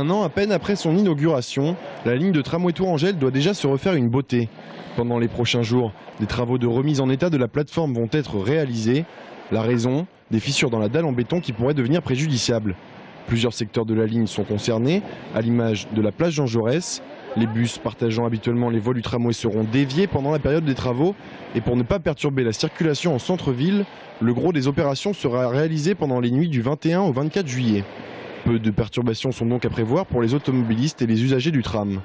1 an à peine après son inauguration, la ligne de tramway Tourangelle doit déjà se refaire une beauté. Pendant les prochains jours, des travaux de remise en état de la plateforme vont être réalisés. La raison, des fissures dans la dalle en béton qui pourraient devenir préjudiciables. Plusieurs secteurs de la ligne sont concernés, à l'image de la place Jean Jaurès. Les bus partageant habituellement les voies du tramway seront déviés pendant la période des travaux. Et pour ne pas perturber la circulation en centre-ville, le gros des opérations sera réalisé pendant les nuits du 21 au 24 juillet. Peu de perturbations sont donc à prévoir pour les automobilistes et les usagers du tram.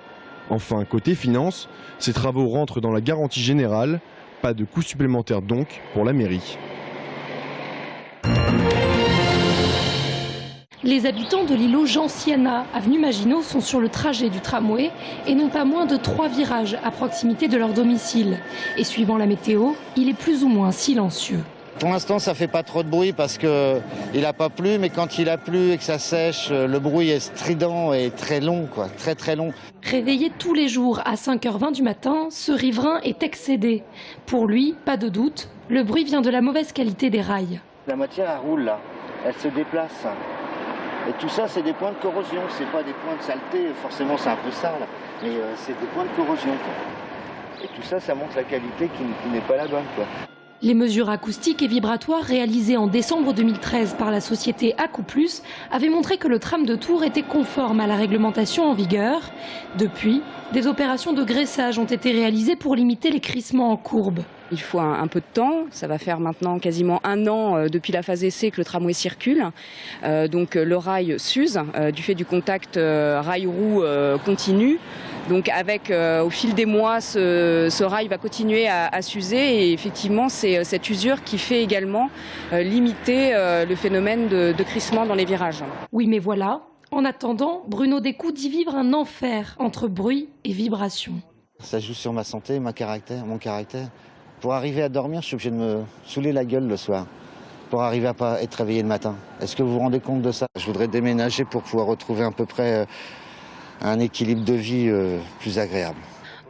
Enfin, côté finances, ces travaux rentrent dans la garantie générale. Pas de coûts supplémentaires donc pour la mairie. Les habitants de l'îlot Gentiana, avenue Maginot, sont sur le trajet du tramway et n'ont pas moins de 3 virages à proximité de leur domicile. Et suivant la météo, il est plus ou moins silencieux. Pour l'instant, ça fait pas trop de bruit parce qu'il n'a pas plu, mais quand il a plu et que ça sèche, le bruit est strident et très long, quoi, très long. Réveillé tous les jours à 5h20 du matin, ce riverain est excédé. Pour lui, pas de doute, le bruit vient de la mauvaise qualité des rails. La matière, elle roule là, elle se déplace. Et tout ça, c'est des points de corrosion, c'est pas des points de saleté, forcément c'est un peu sale, mais c'est des points de corrosion, quoi. Et tout ça, ça montre la qualité qui n'est pas la bonne, quoi. Les mesures acoustiques et vibratoires réalisées en décembre 2013 par la société Acouplus avaient montré que le tram de Tours était conforme à la réglementation en vigueur. Depuis, des opérations de graissage ont été réalisées pour limiter les crissements en courbe. Il faut un peu de temps, ça va faire maintenant quasiment 1 an depuis la phase essai que le tramway circule. Donc le rail s'use du fait du contact rail-roue continu. Donc avec au fil des mois, ce rail va continuer à s'user et effectivement c'est cette usure qui fait également limiter le phénomène de crissement dans les virages. Oui, mais voilà, en attendant, Bruno Descoux dit vivre un enfer entre bruit et vibration. Ça joue sur ma santé, mon caractère. Pour arriver à dormir, je suis obligé de me saouler la gueule le soir, pour arriver à pas être réveillé le matin. Est-ce que vous vous rendez compte de ça? Je voudrais déménager pour pouvoir retrouver à peu près un équilibre de vie plus agréable.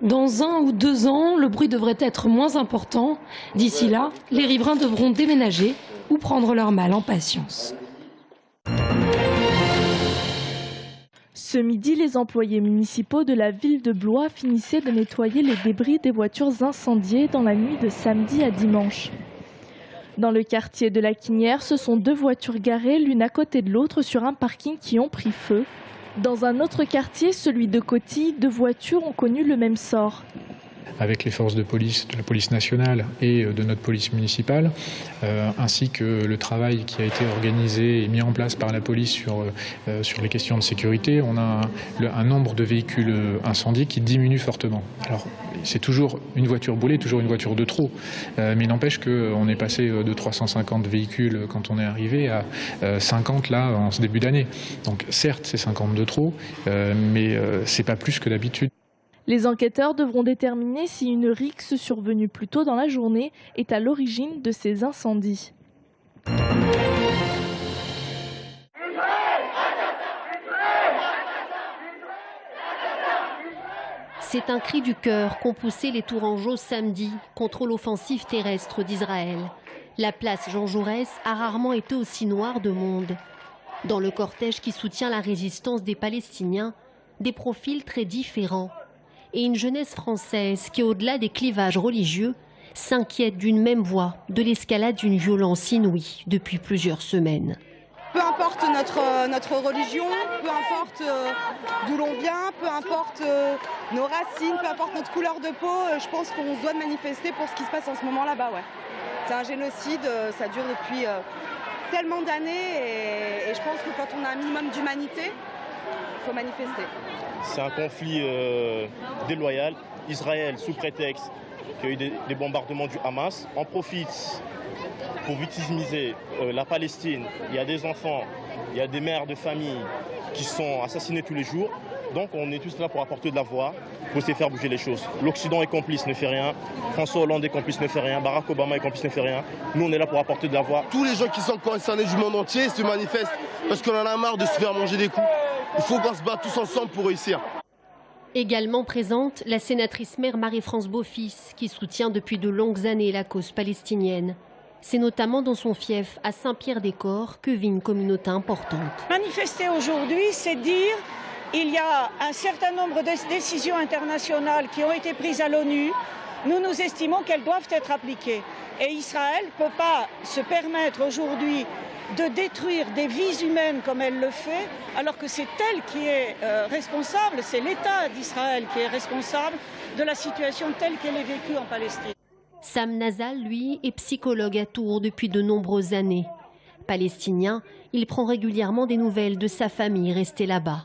Dans 1 ou 2 ans, le bruit devrait être moins important. D'ici là, les riverains devront déménager ou prendre leur mal en patience. Ce midi, les employés municipaux de la ville de Blois finissaient de nettoyer les débris des voitures incendiées dans la nuit de samedi à dimanche. Dans le quartier de la Quinière, ce sont 2 voitures garées l'une à côté de l'autre sur un parking qui ont pris feu. Dans un autre quartier, celui de Coty, 2 voitures ont connu le même sort. Avec les forces de police, de la police nationale et de notre police municipale, ainsi que le travail qui a été organisé et mis en place par la police sur les questions de sécurité, on a un nombre de véhicules incendiés qui diminue fortement. Alors, c'est toujours une voiture brûlée, toujours une voiture de trop, mais il n'empêche qu'on est passé de 350 véhicules quand on est arrivé à 50 là en ce début d'année. Donc certes, c'est 50 de trop, mais c'est pas plus que d'habitude. Les enquêteurs devront déterminer si une rixe survenue plus tôt dans la journée est à l'origine de ces incendies. C'est un cri du cœur qu'ont poussé les Tourangeaux samedi contre l'offensive terrestre d'Israël. La place Jean Jaurès a rarement été aussi noire de monde. Dans le cortège qui soutient la résistance des Palestiniens, des profils très différents. Et une jeunesse française qui, au-delà des clivages religieux, s'inquiète d'une même voie de l'escalade d'une violence inouïe depuis plusieurs semaines. Peu importe notre religion, peu importe d'où l'on vient, peu importe nos racines, peu importe notre couleur de peau, je pense qu'on se doit de manifester pour ce qui se passe en ce moment là-bas. Ouais. C'est un génocide, ça dure depuis tellement d'années et je pense que quand on a un minimum d'humanité, il faut manifester. C'est un conflit déloyal. Israël, sous prétexte qu'il y a eu des bombardements du Hamas, en profite pour victimiser la Palestine. Il y a des enfants, il y a des mères de famille qui sont assassinés tous les jours. Donc on est tous là pour apporter de la voix, pour essayer de faire bouger les choses. L'Occident est complice, ne fait rien. François Hollande est complice, ne fait rien. Barack Obama est complice, ne fait rien. Nous, on est là pour apporter de la voix. Tous les gens qui sont concernés du monde entier se manifestent parce qu'on en a marre de se faire manger des coups. Il faut qu'on se batte tous ensemble pour réussir. Également présente la sénatrice maire Marie-France Beaufils, qui soutient depuis de longues années la cause palestinienne. C'est notamment dans son fief à Saint-Pierre-des-Corps que vit une communauté importante. Manifester aujourd'hui, c'est dire il y a un certain nombre de décisions internationales qui ont été prises à l'ONU. Nous estimons qu'elles doivent être appliquées. Et Israël ne peut pas se permettre aujourd'hui de détruire des vies humaines comme elle le fait, alors que c'est elle qui est responsable, c'est l'État d'Israël qui est responsable de la situation telle qu'elle est vécue en Palestine. Sam Nazal, lui, est psychologue à Tours depuis de nombreuses années. Palestinien, il prend régulièrement des nouvelles de sa famille restée là-bas.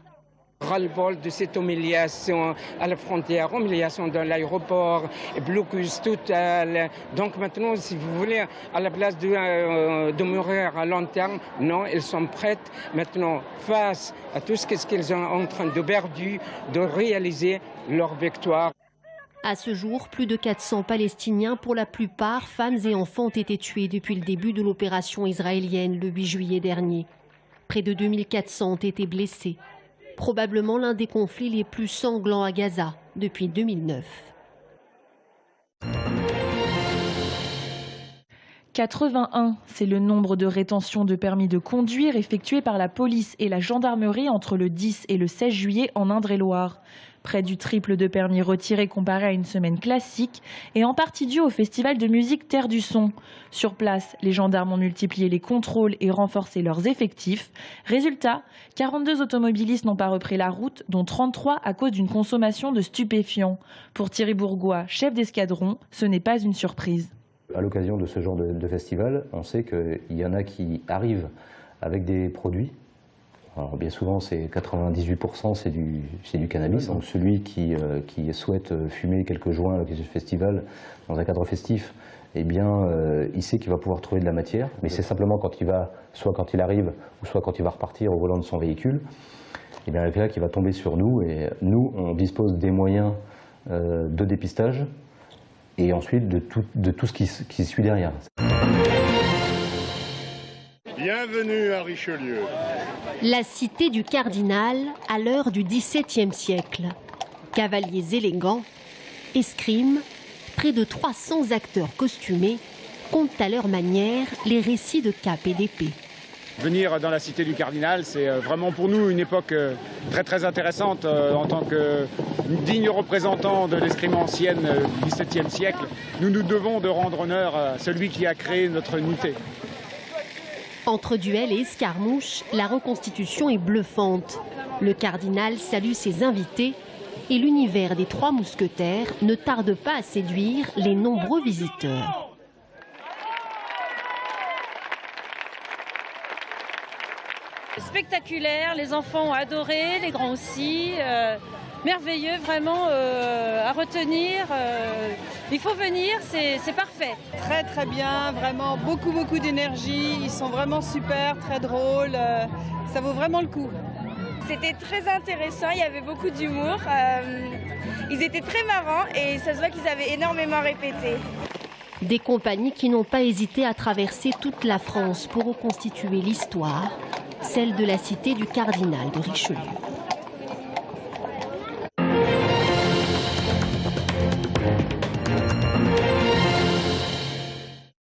Ras-le-bol de cette humiliation à la frontière, humiliation dans l'aéroport, blocus total. Donc maintenant, si vous voulez, à la place de mourir à long terme, non, elles sont prêtes maintenant face à tout ce qu'elles sont en train de perdre, de réaliser leur victoire. À ce jour, plus de 400 Palestiniens, pour la plupart femmes et enfants, ont été tués depuis le début de l'opération israélienne le 8 juillet dernier. Près de 2400 ont été blessés. Probablement l'un des conflits les plus sanglants à Gaza depuis 2009. 81, c'est le nombre de rétentions de permis de conduire effectuées par la police et la gendarmerie entre le 10 et le 16 juillet en Indre-et-Loire. Près du triple de permis retirés comparé à une semaine classique et en partie dû au festival de musique Terre du Son. Sur place, les gendarmes ont multiplié les contrôles et renforcé leurs effectifs. Résultat, 42 automobilistes n'ont pas repris la route, dont 33 à cause d'une consommation de stupéfiants. Pour Thierry Bourgois, chef d'escadron, ce n'est pas une surprise. À l'occasion de ce genre de festival, on sait qu'il y en a qui arrivent avec des produits. Alors bien souvent, c'est 98%, c'est du cannabis. Donc celui qui souhaite fumer quelques joints à l'occasion du festival dans un cadre festif, eh bien, il sait qu'il va pouvoir trouver de la matière. Mais c'est simplement quand il va, soit quand il arrive, ou soit quand il va repartir au volant de son véhicule, eh bien, là, qu'il va tomber sur nous. Et nous, on dispose des moyens de dépistage et ensuite de tout ce qui suit derrière. Bienvenue à Richelieu. La cité du Cardinal à l'heure du XVIIe siècle. Cavaliers élégants, escrimes, près de 300 acteurs costumés content à leur manière les récits de cap et d'épée. Venir dans la cité du Cardinal, c'est vraiment pour nous une époque très très intéressante en tant que digne représentant de l'escrime ancienne du XVIIe siècle. Nous nous devons de rendre honneur à celui qui a créé notre unité. Entre duel et escarmouche, la reconstitution est bluffante. Le cardinal salue ses invités et l'univers des trois mousquetaires ne tarde pas à séduire les nombreux visiteurs. Spectaculaire, les enfants ont adoré, les grands aussi. Merveilleux, vraiment à retenir. Il faut venir, c'est parfait. Très très bien, vraiment beaucoup d'énergie. Ils sont vraiment super, très drôles. Ça vaut vraiment le coup. C'était très intéressant, il y avait beaucoup d'humour. Ils étaient très marrants et ça se voit qu'ils avaient énormément répété. Des compagnies qui n'ont pas hésité à traverser toute la France pour reconstituer l'histoire, celle de la cité du Cardinal de Richelieu.